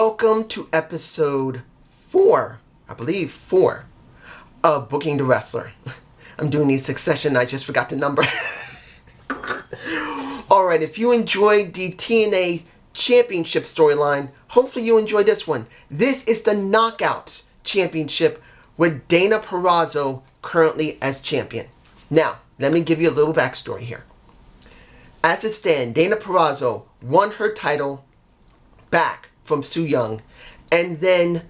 Welcome to episode 4, I believe 4, of Booking the Wrestler. I'm doing these succession, I just forgot the number. Alright, if you enjoyed the TNA Championship storyline, hopefully you enjoyed this one. This is the Knockouts Championship with Dana Purrazzo currently as champion. Now, let me give you a little backstory here. As it stands, Dana Purrazzo won her title back from Su Yung and then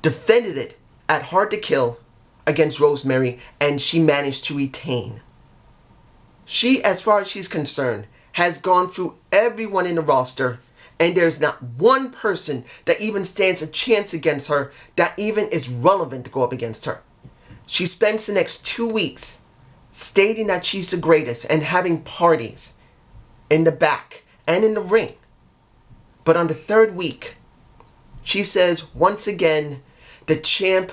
defended it at Hard to Kill against Rosemary, and she managed to retain. She, as far as she's concerned, has gone through everyone in the roster, and there's not one person that even stands a chance against her that even is relevant to go up against her. She spends the next 2 weeks stating that she's the greatest and having parties in the back and in the ring. But on the third week, she says once again, the champ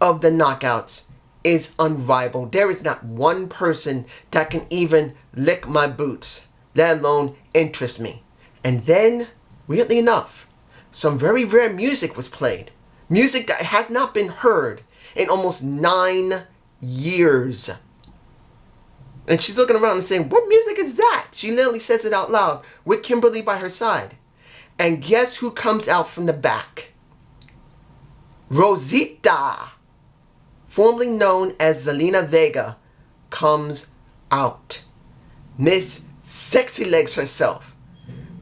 of the Knockouts is unrivaled. There is not one person that can even lick my boots, let alone interest me. And then, weirdly enough, some very rare music was played. Music that has not been heard in almost 9 years. And she's looking around and saying, what music is that? She literally says it out loud with Kimberly by her side. And guess who comes out from the back? Rosita, formerly known as Zelina Vega, comes out. Miss Sexy Legs herself.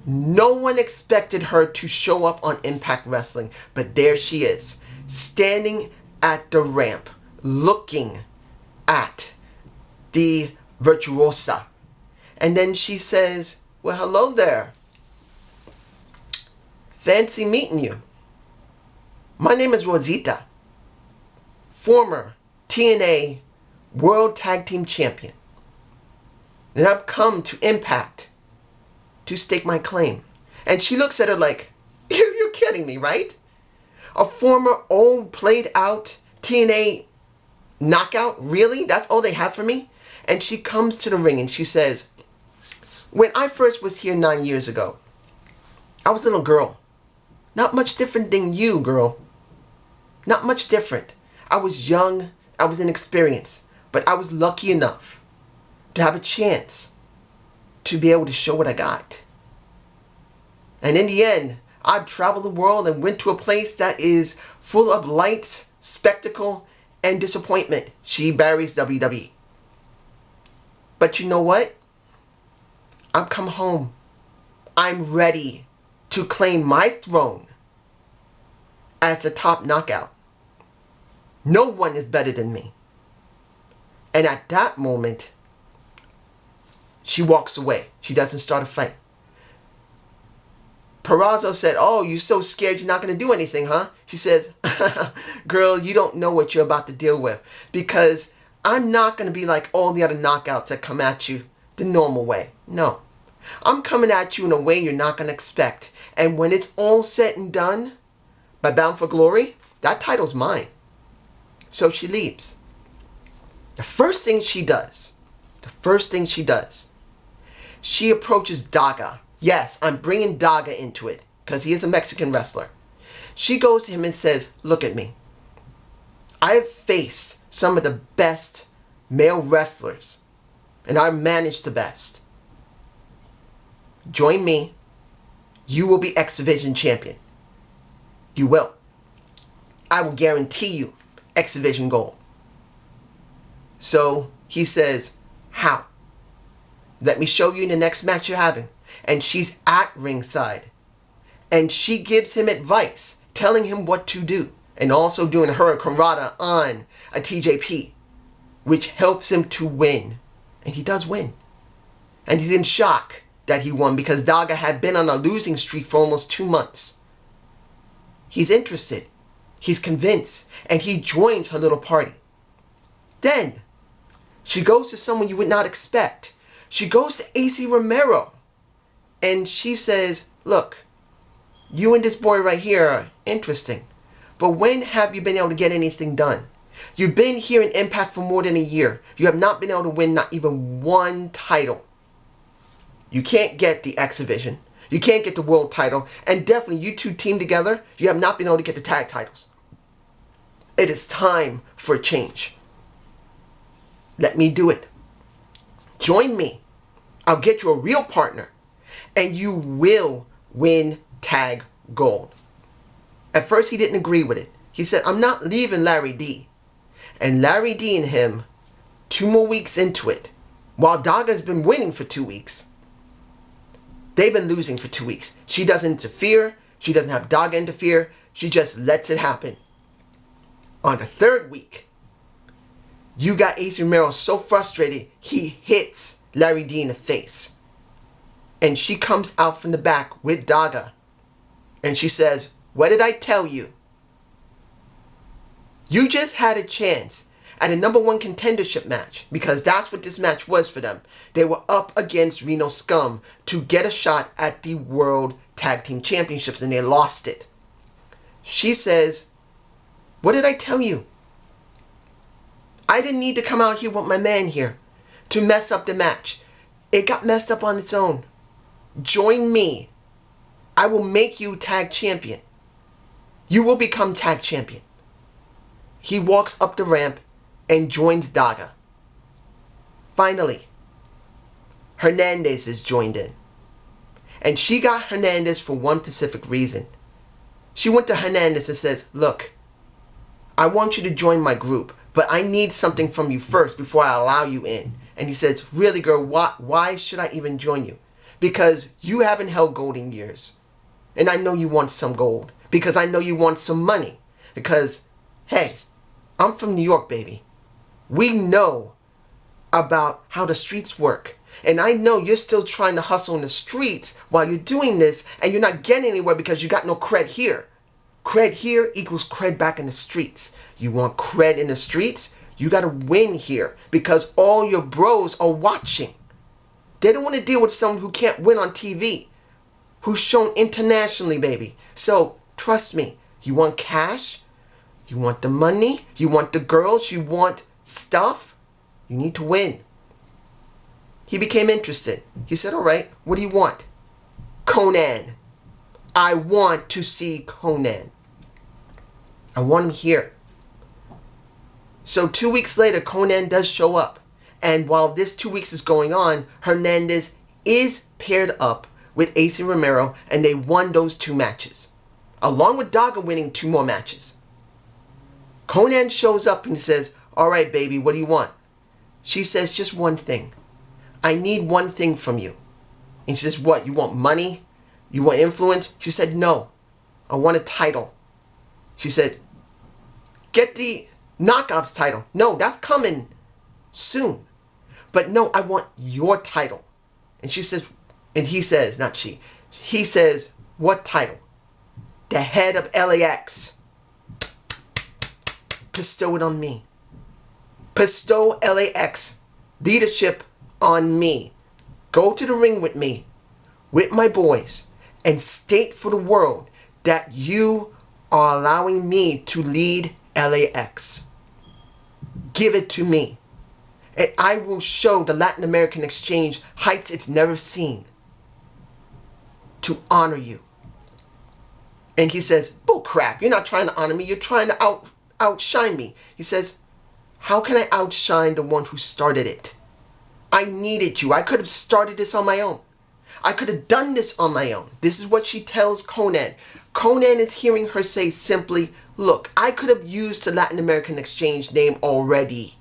No one expected her to show up on Impact Wrestling, but there she is, standing at the ramp, looking at the Virtuosa. And then she says, well, hello there. Fancy meeting you. My name is Rosita, former TNA World Tag Team Champion. And I've come to Impact to stake my claim. And she looks at her like, you're kidding me, right? A former old played out TNA knockout? Really? That's all they have for me? And she comes to the ring and she says, when I first was here 9 years ago, I was a little girl. Not much different than you, girl. Not much different. I was young, I was inexperienced, but I was lucky enough to have a chance to be able to show what I got. And in the end, I've traveled the world and went to a place that is full of lights, spectacle, and disappointment. She buries WWE. But you know what? I'm come home. I'm ready to claim my throne as the top knockout. No one is better than me. And at that moment, she walks away. She doesn't start a fight. Purrazzo said, oh, you're so scared you're not going to do anything, huh? She says, girl, you don't know what you're about to deal with, because I'm not going to be like all the other knockouts that come at you the normal way. No. I'm coming at you in a way you're not going to expect. And when it's all said and done, by Bound for Glory, that title's mine. So she leaves. The first thing she does, she approaches Daga. Yes, I'm bringing Daga into it, because he is a Mexican wrestler. She goes to him and says, look at me. I have faced some of the best male wrestlers, and I've managed the best. Join me. You will be X Division champion. You will. I will guarantee you X Division gold. So he says, how? Let me show you in the next match you're having. And she's at ringside. And she gives him advice, telling him what to do. And also doing her Karada on a TJP, which helps him to win. And he does win. And he's in shock that he won, because Daga had been on a losing streak for almost 2 months. He's interested. He's convinced. And he joins her little party. Then, she goes to someone you would not expect. She goes to AC Romero. And she says, look, you and this boy right here are interesting. But when have you been able to get anything done? You've been here in Impact for more than a year. You have not been able to win not even one title. You can't get the X Division. You can't get the world title. And definitely, you two team together, you have not been able to get the tag titles. It is time for a change. Let me do it. Join me. I'll get you a real partner. And you will win tag gold. At first, he didn't agree with it. He said, I'm not leaving Larry D. And Larry D and him, 2 more weeks into it, while Daga's been winning for 2 weeks, they've been losing for 2 weeks. She doesn't interfere. She doesn't have Daga interfere. She just lets it happen. On the 3rd week, you got Ace Romero so frustrated, he hits Larry D in the face. And she comes out from the back with Daga. And she says, what did I tell you? You just had a chance at a #1 contendership match, because that's what this match was for them. They were up against Reno Scum to get a shot at the World Tag Team Championships, and they lost it. She says, what did I tell you? I didn't need to come out here with my man here to mess up the match. It got messed up on its own. Join me. I will make you tag champion. You will become tag champion. He walks up the ramp and joins Daga. Finally, Hernandez is joined in. And she got Hernandez for one specific reason. She went to Hernandez and says, look, I want you to join my group, but I need something from you first before I allow you in. And he says, really, girl, why should I even join you? Because you haven't held gold in years. And I know you want some gold. Because I know you want some money. Because, hey, I'm from New York, baby. We know about how the streets work. And I know you're still trying to hustle in the streets while you're doing this, and you're not getting anywhere because you got no cred here. Cred here equals cred back in the streets. You want cred in the streets? You got to win here because all your bros are watching. They don't want to deal with someone who can't win on TV, who's shown internationally, baby. So, trust me, you want cash? You want the money? You want the girls? You want stuff? You need to win. He became interested. He said, all right, what do you want? Conan. I want to see Conan. I want him here. So 2 weeks later, Conan does show up. And while this 2 weeks is going on, Hernandez is paired up with AC Romero, and they won those 2 matches, along with Daga winning 2 more matches. Conan shows up and says, all right, baby, what do you want? She says, just one thing. I need one thing from you. And she says, what? You want money? You want influence? She said, no. I want a title. She said, get the Knockouts title. No, that's coming soon. But no, I want your title. And she says, and he says, not she, he says, what title? The head of LAX. Bestow it on me. Bestow LAX leadership on me. Go to the ring with me, with my boys, and state for the world that you are allowing me to lead LAX. Give it to me, and I will show the Latin American exchange heights it's never seen to honor you. And he says, bull crap, you're not trying to honor me, you're trying to outshine me. He says, how can I outshine the one who started it? I needed you. I could have started this on my own. I could have done this on my own. This is what she tells Conan. Conan is hearing her say simply, look, I could have used the Latin American exchange name already.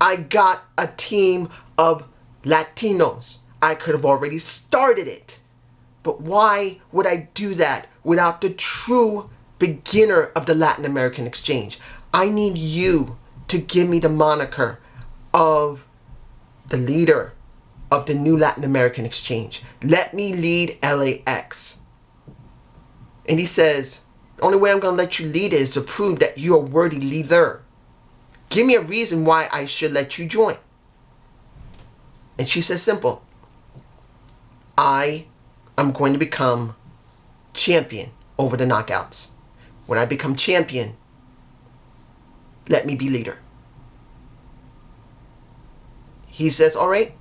I got a team of Latinos. I could have already started it. But why would I do that without the true beginner of the Latin American exchange? I need you to give me the moniker of the leader of the new Latin American exchange. Let me lead LAX. And he says, the only way I'm going to let you lead is to prove that you're a worthy leader. Give me a reason why I should let you join. And she says simple. I am going to become champion over the Knockouts. When I become champion, let me be leader. He says, all right,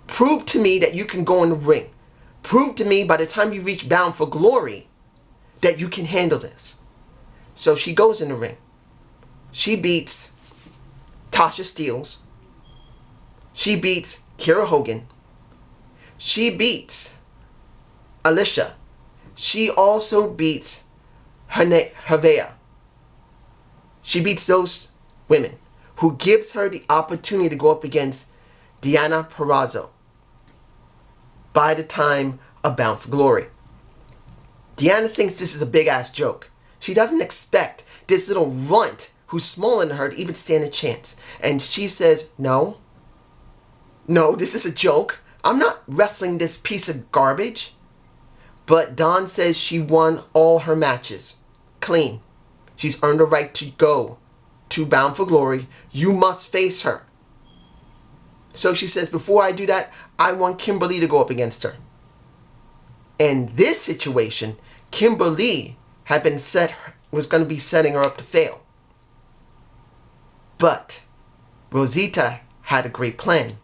prove to me that you can go in the ring. Prove to me by the time you reach Bound for Glory that you can handle this. So she goes in the ring. She beats Tasha Steelz. She beats Kiera Hogan. She beats Alicia. She also beats Havea. She beats those women, who gives her the opportunity to go up against Deonna Purrazzo by the time of Bound for Glory. Deonna thinks this is a big-ass joke. She doesn't expect this little runt who's smaller than her to even stand a chance. And she says, no, this is a joke. I'm not wrestling this piece of garbage. But Dawn says she won all her matches clean. She's earned the right to go to Bound for Glory. You must face her. So she says, before I do that, I want Kimberly to go up against her. In this situation, Kimberly had been was going to be setting her up to fail. But Rosita had a great plan.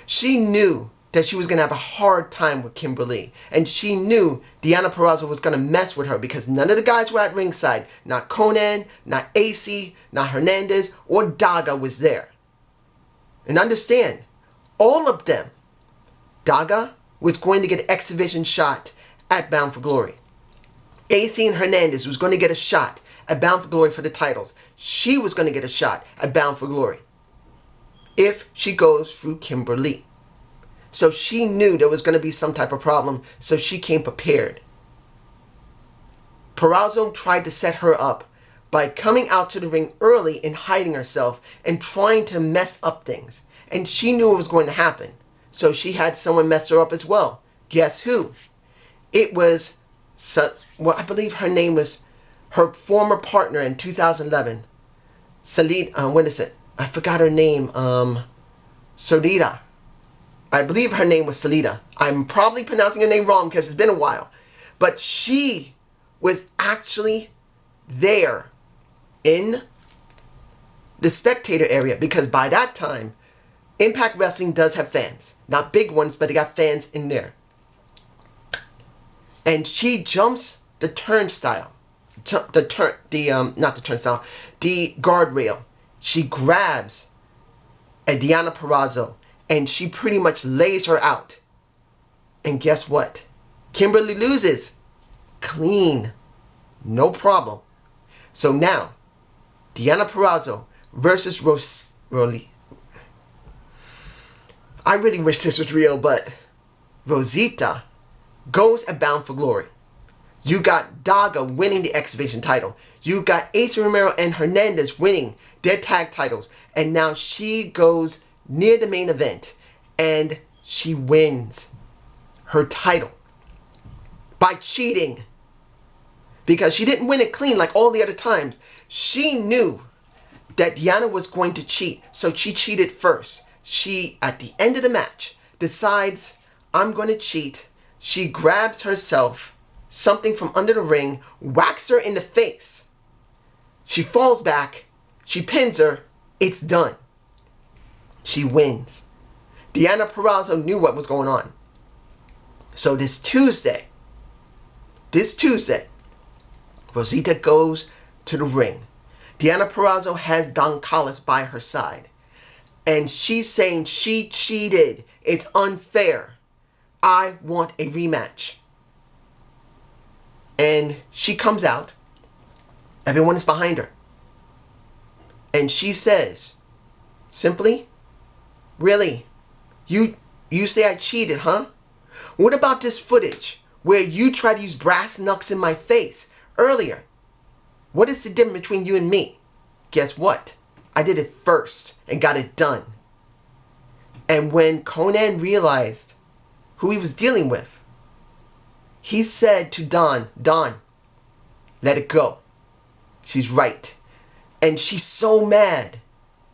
She knew that she was going to have a hard time with Kimberly. And she knew Deonna Purrazzo was going to mess with her because none of the guys were at ringside. Not Konnan, not AC, not Hernandez, or Daga was there. And understand, all of them, Daga was going to get an exhibition shot at Bound for Glory. AC and Hernandez was going to get a shot at Bound for Glory for the titles. She was going to get a shot at Bound for Glory if she goes through Kimberly. So she knew there was going to be some type of problem, so she came prepared. Purrazzo tried to set her up by coming out to the ring early and hiding herself and trying to mess up things. And she knew it was going to happen. So she had someone mess her up as well. Guess who? It was, I believe her name was her former partner in 2011. What is it? I forgot her name. Solida. I believe her name was Salida. I'm probably pronouncing her name wrong because it's been a while. But she was actually there in the spectator area because by that time, Impact Wrestling does have fans. Not big ones, but they got fans in there. And she jumps the turnstile. Not the turnstile. The guardrail. She grabs a Deonna Purrazzo. And she pretty much lays her out. And guess what? Kimberly loses. Clean. No problem. So now, Deonna Purrazzo versus Rosita. I really wish this was real, but Rosita goes at Bound for Glory. You got Daga winning the exhibition title. You got Ace Romero and Hernandez winning their tag titles. And now she goes near the main event and she wins her title by cheating because she didn't win it clean like all the other times. She knew that Deonna was going to cheat, so she cheated first. She, at the end of the match, decides, I'm going to cheat. She grabs herself something from under the ring, whacks her in the face. She falls back. She pins her. It's done. She wins. Deonna Purrazzo knew what was going on. So this Tuesday, Rosita goes to the ring. Deonna Purrazzo has Don Callis by her side. And she's saying she cheated. It's unfair. I want a rematch. And she comes out. Everyone is behind her. And she says, simply, really? You say I cheated, huh? What about this footage where you tried to use brass knucks in my face earlier? What is the difference between you and me? Guess what? I did it first and got it done. And when Konnan realized who he was dealing with, he said to Dawn, let it go. She's right. And she's so mad.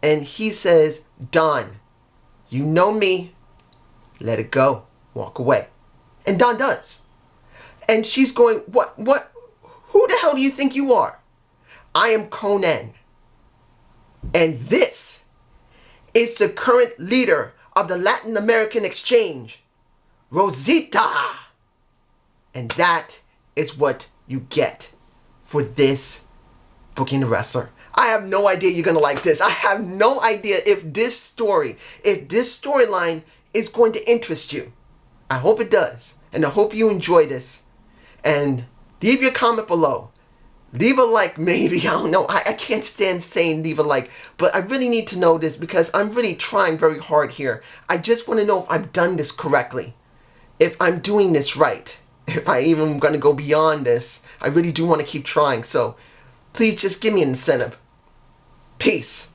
And he says, Dawn, you know me. Let it go. Walk away. And Dawn does. And she's going, what? Who the hell do you think you are? I am Konnan. And this is the current leader of the Latin American Exchange, Rosita. And that is what you get for this Booking the Wrestler. I have no idea you're going to like this. I have no idea if this storyline is going to interest you. I hope it does. And I hope you enjoy this. And leave your comment below. Leave a like, maybe. I don't know. I can't stand saying leave a like. But I really need to know this because I'm really trying very hard here. I just want to know if I've done this correctly. If I'm doing this right. If I even going to go beyond this. I really do want to keep trying. So please just give me an incentive. Peace.